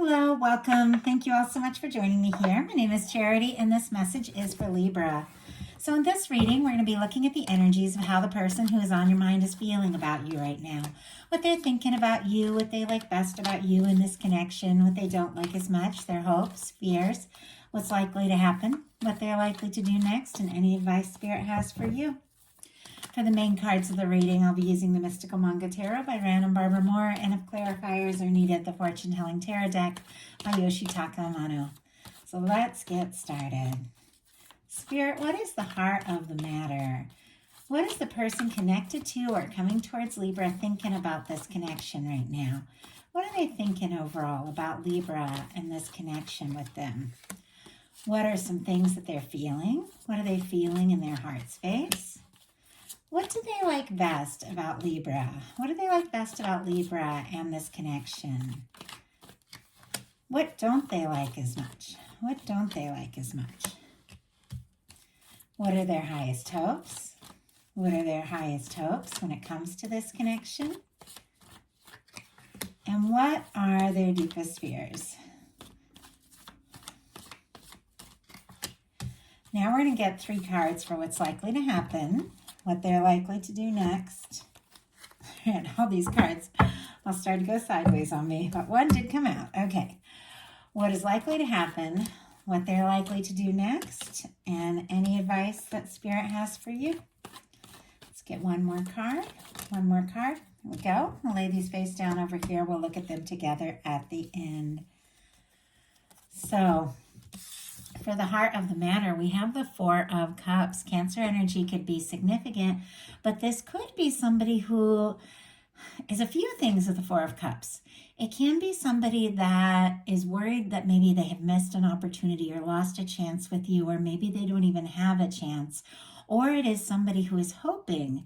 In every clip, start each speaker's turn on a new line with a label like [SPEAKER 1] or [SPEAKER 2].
[SPEAKER 1] Hello, welcome. Thank you all so much for joining me here. My name is Charity, and this message is for Libra. So in this reading, we're going to be looking at the energies of how the person who is on your mind is feeling about you right now. What they're thinking about you, what they like best about you in this connection, what they don't like as much, their hopes, fears, what's likely to happen, what they're likely to do next, and any advice Spirit has for you. For the main cards of the reading, I'll be using the Mystical Manga Tarot by Random Barbara Moore, and if clarifiers are needed, the Fortune Telling Tarot deck by Yoshitaka Amano. So let's get started. Spirit, what is the heart of the matter? What is the person connected to or coming towards Libra thinking about this connection right now? What are they thinking overall about Libra and this connection with them? What are some things that they're feeling? What are they feeling in their heart space? What do they like best about Libra? What do they like best about Libra and this connection? What don't they like as much? What don't they like as much? What are their highest hopes? What are their highest hopes when it comes to this connection? And what are their deepest fears? Now we're going to get 3 cards for what's likely to happen, what they're likely to do next. And all these cards all started to go sideways on me, but one did come out. Okay. What is likely to happen, what they're likely to do next, and any advice that Spirit has for you. Let's get one more card. One more card. Here we go. I'll lay these face down over here. We'll look at them together at the end. So, for the heart of the matter, we have the 4 of Cups. Cancer energy could be significant, but this could be somebody who is a few things with the 4 of Cups. It can be somebody that is worried that maybe they have missed an opportunity or lost a chance with you, or maybe they don't even have a chance. Or it is somebody who is hoping,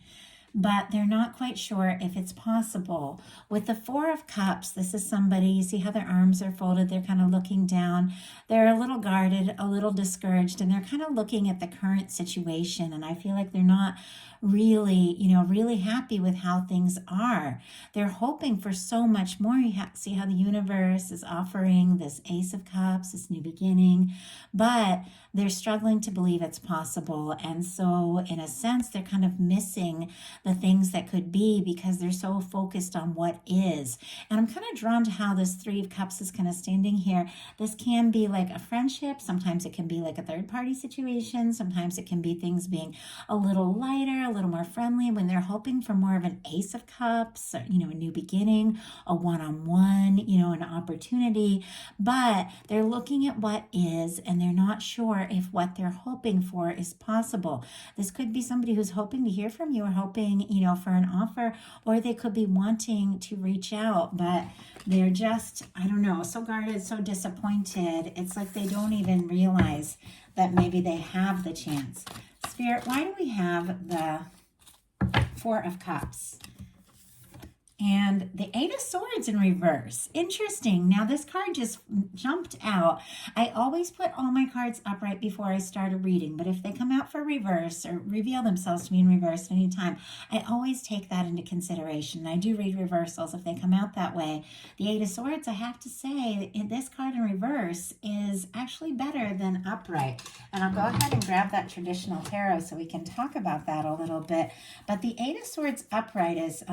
[SPEAKER 1] but they're not quite sure if it's possible. With the 4 of Cups, this is somebody, you see how their arms are folded, they're kind of looking down, they're a little guarded, a little discouraged, and they're kind of looking at the current situation, and I feel like they're not really, really happy with how things are. They're hoping for so much more. You see how the universe is offering this Ace of Cups, this new beginning, but they're struggling to believe it's possible. And so in a sense, they're kind of missing the things that could be because they're so focused on what is. And I'm kind of drawn to how this 3 of Cups is kind of standing here. This can be like a friendship. Sometimes it can be like a third-party situation. Sometimes it can be things being a little lighter, a little more friendly when they're hoping for more of an Ace of Cups, or, a new beginning, a one-on-one, an opportunity. But they're looking at what is, and they're not sure if what they're hoping for is possible. This could be somebody who's hoping to hear from you or hoping, for an offer, or they could be wanting to reach out, but they're just, so guarded, so disappointed. It's like they don't even realize that maybe they have the chance. Spirit, why do we have the 4 of Cups and the 8 of Swords in reverse? Interesting. Now this card just jumped out. I always put all my cards upright before I start a reading, but if they come out for reverse or reveal themselves to me in reverse at any time, I always take that into consideration. I do read reversals if they come out that way. The 8 of Swords, I have to say, this card in reverse is actually better than upright. And I'll go ahead and grab that traditional tarot so we can talk about that a little bit. But the 8 of Swords upright is,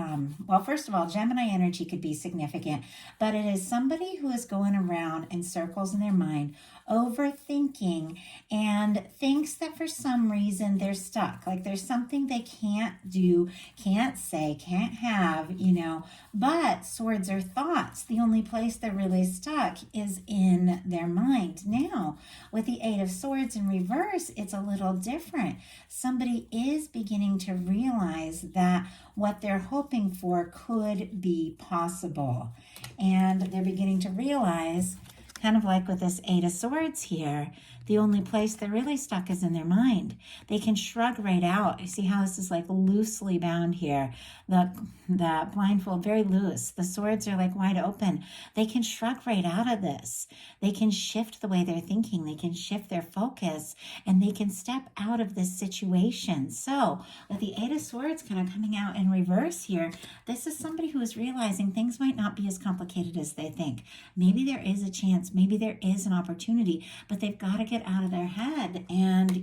[SPEAKER 1] first of all, Gemini energy could be significant, but it is somebody who is going around in circles in their mind, overthinking, and thinks that for some reason they're stuck. Like there's something they can't do, can't say, can't have, but swords are thoughts. The only place they're really stuck is in their mind. Now, with the 8 of Swords in reverse, it's a little different. Somebody is beginning to realize that what they're hoping for could be possible. And they're beginning to realize kind of like with this Eight of Swords here, the only place they're really stuck is in their mind. They can shrug right out. You see how this is like loosely bound here. The blindfold, very loose. The swords are like wide open. They can shrug right out of this. They can shift the way they're thinking. They can shift their focus, and they can step out of this situation. So with the Eight of Swords kind of coming out in reverse here, this is somebody who is realizing things might not be as complicated as they think. Maybe there is a chance. Maybe there is an opportunity, but they've got to get out of their head and,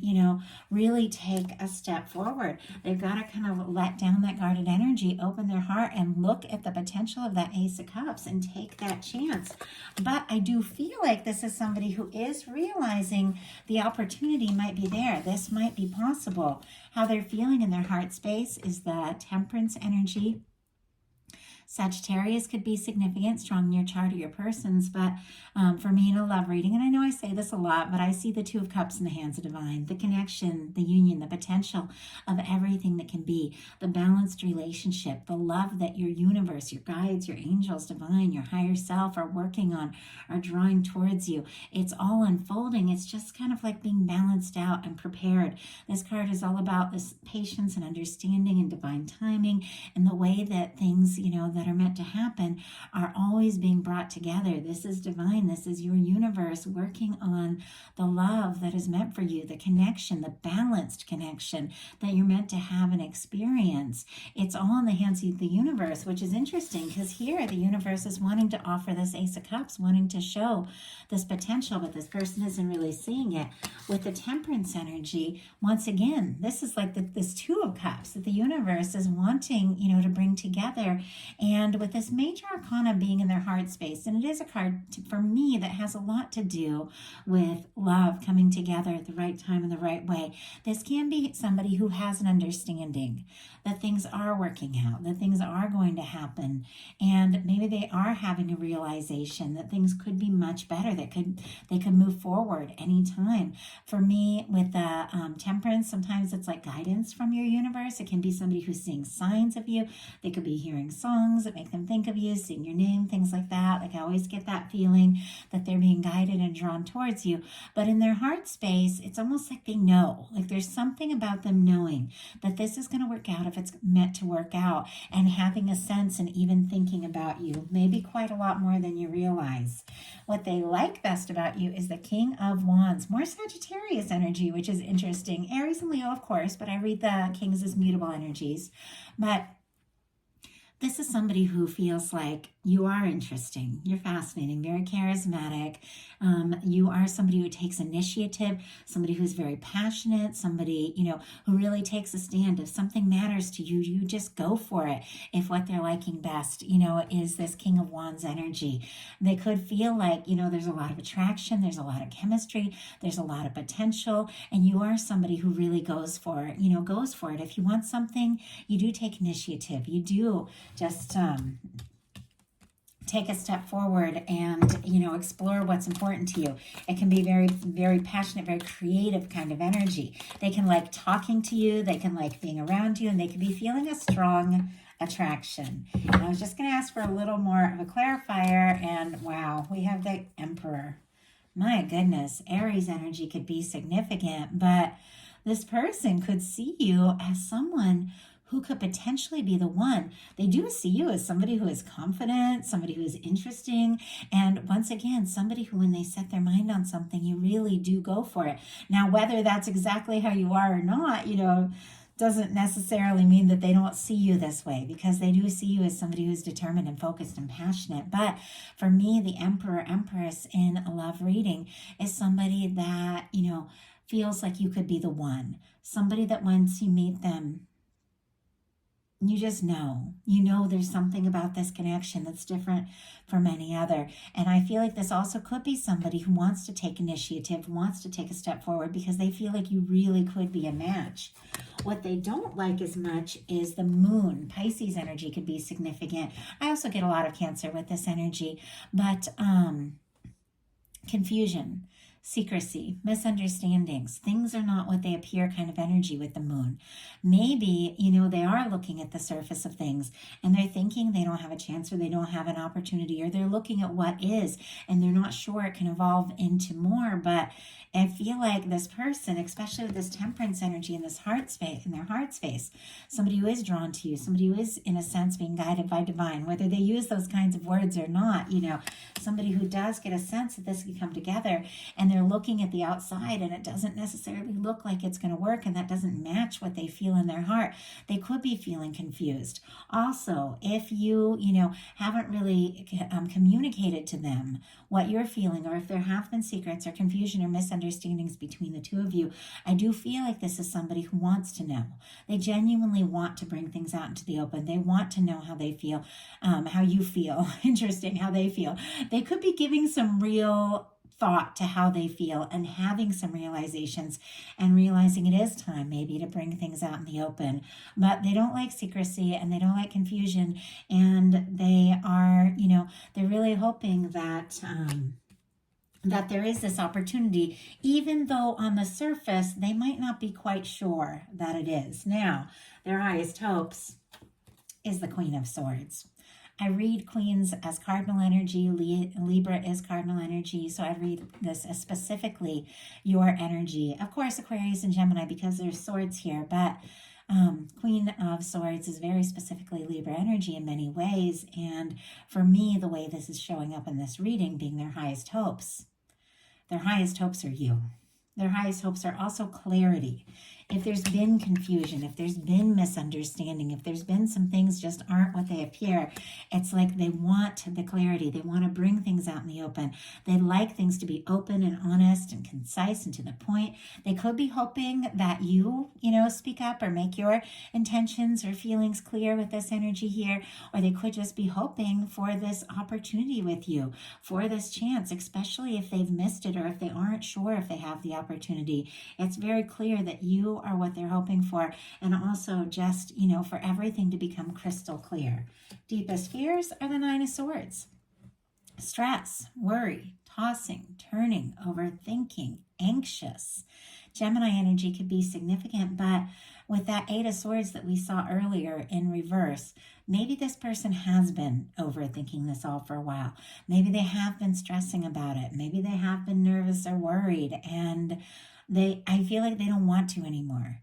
[SPEAKER 1] really take a step forward. They've got to kind of let down that guarded energy, open their heart, and look at the potential of that Ace of Cups and take that chance. But I do feel like this is somebody who is realizing the opportunity might be there. This might be possible. How they're feeling in their heart space is the Temperance energy. Sagittarius could be significant, strong in your chart or your person's, but for me in a love reading, and I know I say this a lot, but I see the Two of Cups in the hands of divine, the connection, the union, the potential of everything that can be, the balanced relationship, the love that your universe, your guides, your angels, divine, your higher self are working on, are drawing towards you. It's all unfolding. It's just kind of like being balanced out and prepared. This card is all about this patience and understanding and divine timing and the way that things, that are meant to happen are always being brought together. This is divine. This is your universe working on the love that is meant for you, the connection, the balanced connection that you're meant to have and experience. It's all in the hands of the universe, which is interesting because here the universe is wanting to offer this Ace of Cups, wanting to show this potential, but this person isn't really seeing it. With the Temperance energy, once again, this is like this Two of Cups that the universe is wanting, to bring together. And with this major arcana being in their heart space, and it is a card for me that has a lot to do with love coming together at the right time in the right way. This can be somebody who has an understanding that things are working out, that things are going to happen, and maybe they are having a realization that things could be much better, that they could move forward anytime. For me, with the Temperance, sometimes it's like guidance from your universe. It can be somebody who's seeing signs of you. They could be hearing songs that make them think of you, seeing your name, things like that. Like I always get that feeling that they're being guided and drawn towards you. But in their heart space, it's almost like they know, like there's something about them knowing that this is going to work out if it's meant to work out, and having a sense and even thinking about you, maybe quite a lot more than you realize. What they like best about you is the King of Wands, more Sagittarius energy, which is interesting. Aries and Leo, of course, but I read the Kings as mutable energies. But this is somebody who feels like you are interesting, you're fascinating, very charismatic. You are somebody who takes initiative, somebody who's very passionate, somebody, who really takes a stand. If something matters to you, you just go for it. If what they're liking best, is this King of Wands energy. They could feel like, there's a lot of attraction, there's a lot of chemistry, there's a lot of potential, and you are somebody who really goes for it, goes for it. If you want something, you do take initiative. You do just take a step forward and, explore what's important to you. It can be very, very passionate, very creative kind of energy. They can like talking to you. They can like being around you, and they can be feeling a strong attraction. And I was just going to ask for a little more of a clarifier, and wow, we have the Emperor. My goodness, Aries energy could be significant, but this person could see you as someone who could potentially be the one. They do see you as somebody who is confident, somebody who is interesting, and once again, somebody who, when they set their mind on something, you really do go for it. Now, whether that's exactly how you are or not, doesn't necessarily mean that they don't see you this way, because they do see you as somebody who's determined and focused and passionate. But for me, the Emperor, Empress in a love reading is somebody that, feels like you could be the one. Somebody that once you meet them, you just know, there's something about this connection that's different from any other. And I feel like this also could be somebody who wants to take initiative, wants to take a step forward, because they feel like you really could be a match. What they don't like as much is the Moon. Pisces energy could be significant. I also get a lot of Cancer with this energy, but confusion. secrecy, misunderstandings, things are not what they appear kind of energy with the moon. Maybe, they are looking at the surface of things and they're thinking they don't have a chance or they don't have an opportunity, or they're looking at what is and they're not sure it can evolve into more. But I feel like this person, especially with this temperance energy in this heart space, in their heart space, somebody who is drawn to you, somebody who is in a sense being guided by divine, whether they use those kinds of words or not, somebody who does get a sense that this can come together, and they're looking at the outside and it doesn't necessarily look like it's going to work, and that doesn't match what they feel in their heart. They could be feeling confused. Also, if you, haven't really communicated to them what you're feeling, or if there have been secrets or confusion or misunderstandings between the two of you, I do feel like this is somebody who wants to know. They genuinely want to bring things out into the open. They want to know how they feel, how you feel. Interesting how they feel. They could be giving some real thought to how they feel and having some realizations and realizing it is time maybe to bring things out in the open. But they don't like secrecy and they don't like confusion, and they are, they're really hoping that that there is this opportunity, even though on the surface they might not be quite sure that it is. Now, their highest hopes is the Queen of Swords. I read Queens as cardinal energy. Libra is cardinal energy. So I read this as specifically your energy. Of course, Aquarius and Gemini, because there's swords here. But Queen of Swords is very specifically Libra energy in many ways. And for me, the way this is showing up in this reading being their highest hopes. Their highest hopes are you. Their highest hopes are also clarity. If there's been confusion, if there's been misunderstanding, if there's been some things just aren't what they appear, it's like they want the clarity. They want to bring things out in the open. They like things to be open and honest and concise and to the point. They could be hoping that you, speak up or make your intentions or feelings clear with this energy here, or they could just be hoping for this opportunity with you, for this chance, especially if they've missed it or if they aren't sure if they have the opportunity. It's very clear that you are what they're hoping for, and also just, for everything to become crystal clear. Deepest fears are the Nine of Swords. Stress, worry, tossing, turning, overthinking, anxious. Gemini energy could be significant, but with that Eight of Swords that we saw earlier in reverse, maybe this person has been overthinking this all for a while. Maybe they have been stressing about it. Maybe they have been nervous or worried, and I feel like they don't want to anymore.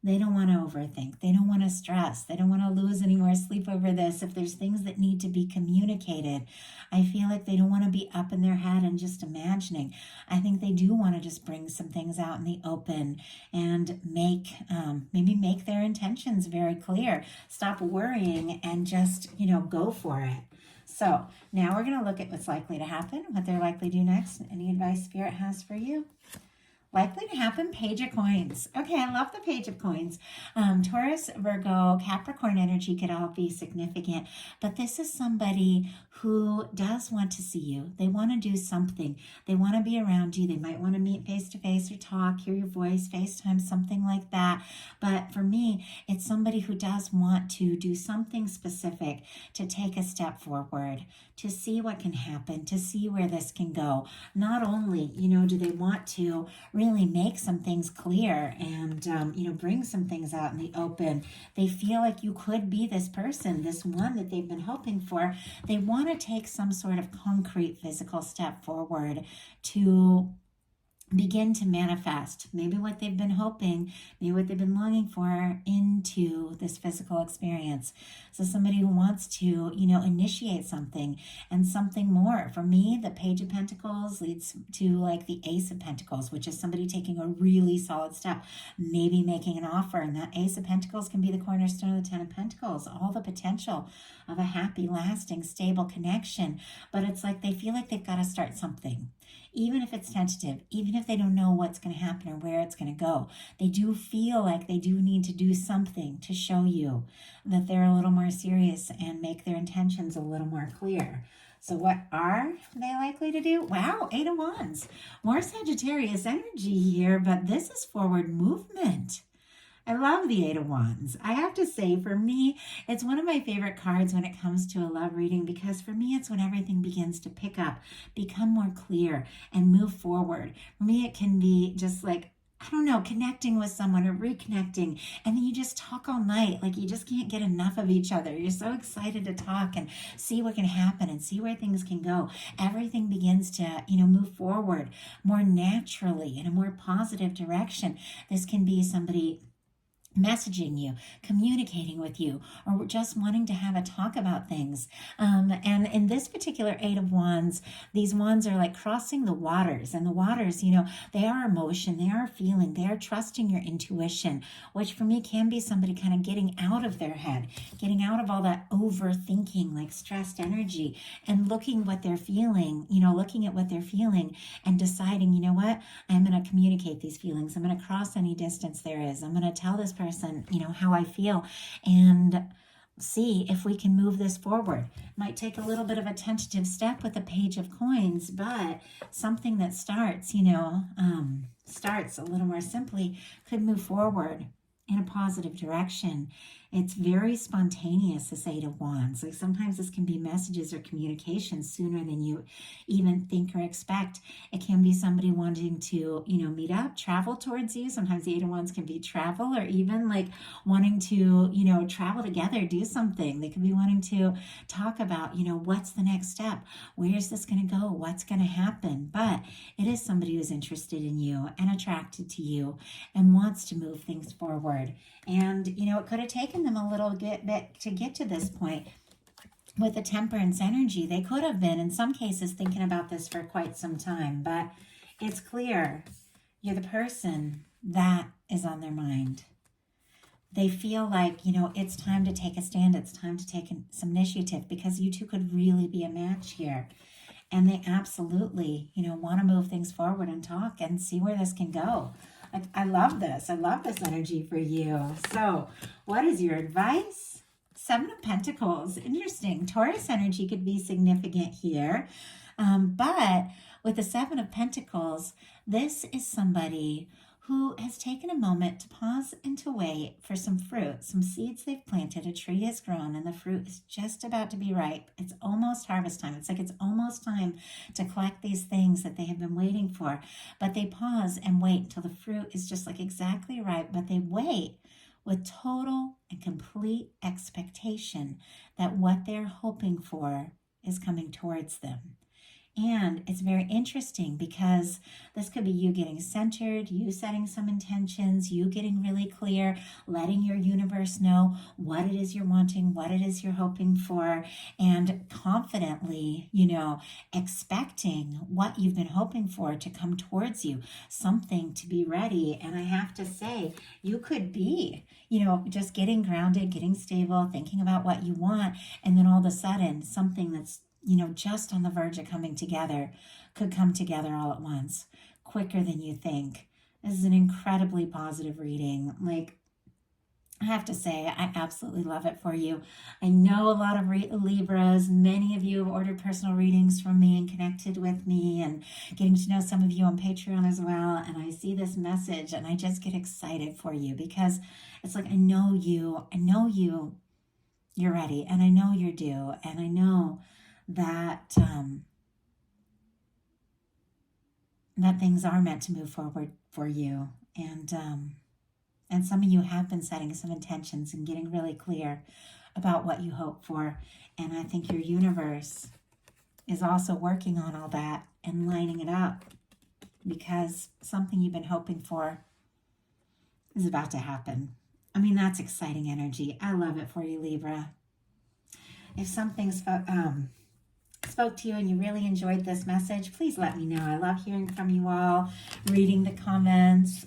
[SPEAKER 1] They don't want to overthink. They don't want to stress. They don't want to lose any more sleep over this. If there's things that need to be communicated, I feel like they don't want to be up in their head and just imagining. I think they do want to just bring some things out in the open and maybe make their intentions very clear. Stop worrying and just, go for it. So now we're going to look at what's likely to happen, what they're likely to do next, any advice Spirit has for you. Likely to happen, Page of Coins. Okay, I love the Page of Coins. Taurus, Virgo, Capricorn energy could all be significant, but this is somebody who does want to see you. They want to do something. They want to be around you. They might want to meet face-to-face or talk, hear your voice, FaceTime, something like that. But for me, it's somebody who does want to do something specific, to take a step forward, to see what can happen, to see where this can go. Not only, do they want to really make some things clear and, bring some things out in the open. They feel like you could be this person, this one that they've been hoping for. They want to take some sort of concrete physical step forward to begin to manifest maybe what they've been hoping, maybe what they've been longing for into this physical experience. So somebody who wants to, initiate something and something more. For me, the Page of Pentacles leads to like the Ace of Pentacles, which is somebody taking a really solid step, maybe making an offer. And that Ace of Pentacles can be the cornerstone of the Ten of Pentacles, all the potential of a happy, lasting, stable connection. But it's like they feel like they've got to start something. Even if it's tentative, even if they don't know what's going to happen or where it's going to go, they do feel like they do need to do something to show you that they're a little more serious and make their intentions a little more clear. So what are they likely to do? Wow, Eight of Wands. More Sagittarius energy here, but this is forward movement. I love the Eight of Wands. I have to say, for me, it's one of my favorite cards when it comes to a love reading because for me, it's when everything begins to pick up, become more clear, and move forward. For me, it can be just like, I don't know, connecting with someone or reconnecting, and then you just talk all night. Like you just can't get enough of each other. You're so excited to talk and see what can happen and see where things can go. Everything begins to, move forward more naturally in a more positive direction. This can be somebody messaging you, communicating with you, or just wanting to have a talk about things. And in this particular Eight of Wands, these wands are like crossing the waters. And the waters, they are emotion, they are feeling, they are trusting your intuition, which for me can be somebody kind of getting out of their head, getting out of all that overthinking, like stressed energy, and looking what they're feeling, looking at what they're feeling and deciding, you know what, I'm going to communicate these feelings. I'm going to cross any distance there is. I'm going to tell this person, how I feel and see if we can move this forward. Might take a little bit of a tentative step with the Page of Coins, but something that starts, starts a little more simply could move forward in a positive direction. It's very spontaneous, this Eight of Wands. Like sometimes this can be messages or communications sooner than you even think or expect. It can be somebody wanting to, meet up, travel towards you. Sometimes the Eight of Wands can be travel or even like wanting to, travel together, do something. They could be wanting to talk about, what's the next step? Where is this going to go? What's going to happen? But it is somebody who's interested in you and attracted to you and wants to move things forward. And, it could have taken them a little bit to get to this point. With the Temperance energy, they could have been, in some cases, thinking about this for quite some time. But it's clear you're the person that is on their mind. They feel like, it's time to take a stand. It's time to take some initiative because you two could really be a match here. And they absolutely, want to move things forward and talk and see where this can go. I love this. I love this energy for you. So what is your advice? Seven of Pentacles. Interesting. Taurus energy could be significant here. But with the Seven of Pentacles, this is somebody who has taken a moment to pause and to wait for some fruit, some seeds they've planted. A tree has grown and the fruit is just about to be ripe. It's almost harvest time. It's like it's almost time to collect these things that they have been waiting for. But they pause and wait until the fruit is just like exactly ripe. But they wait with total and complete expectation that what they're hoping for is coming towards them. And it's very interesting because this could be you getting centered, you setting some intentions, you getting really clear, letting your universe know what it is you're wanting, what it is you're hoping for, and confidently, expecting what you've been hoping for to come towards you, something to be ready. And I have to say, you could be, just getting grounded, getting stable, thinking about what you want, and then all of a sudden something that's just on the verge of coming together could come together all at once, quicker than you think. This is an incredibly positive reading. Like, I have to say, I absolutely love it for you. I know a lot of Libras. Many of you have ordered personal readings from me and connected with me and getting to know some of you on Patreon as well. And I see this message and I just get excited for you because it's like, I know you, you're ready, and I know you're due, and I know that that things are meant to move forward for you, and some of you have been setting some intentions and getting really clear about what you hope for, and I think your universe is also working on all that and lining it up because something you've been hoping for is about to happen. I mean, that's exciting energy. I love it for you, Libra. If something's spoke to you and you really enjoyed this message, please let me know. I love hearing from you all, reading the comments.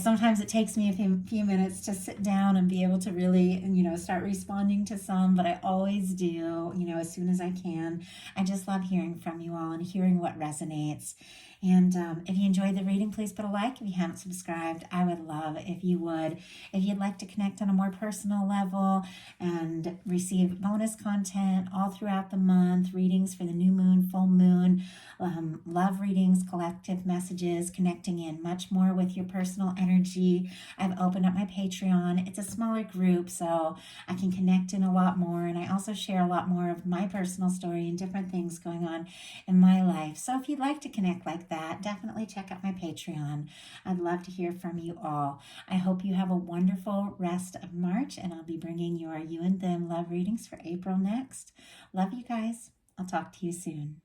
[SPEAKER 1] Sometimes it takes me a few minutes to sit down and be able to really, start responding to some, but I always do, as soon as I can. I just love hearing from you all and hearing what resonates. And if you enjoyed the reading, please put a like. If you haven't subscribed, I would love if you would. If you'd like to connect on a more personal level and receive bonus content all throughout the month, month, readings for the new moon, full moon, love readings, collective messages, connecting in much more with your personal energy. I've opened up my Patreon. It's a smaller group, so I can connect in a lot more. And I also share a lot more of my personal story and different things going on in my life. So if you'd like to connect like that, definitely check out my Patreon. I'd love to hear from you all. I hope you have a wonderful rest of March, and I'll be bringing your You and Them love readings for April next. Love you guys. I'll talk to you soon.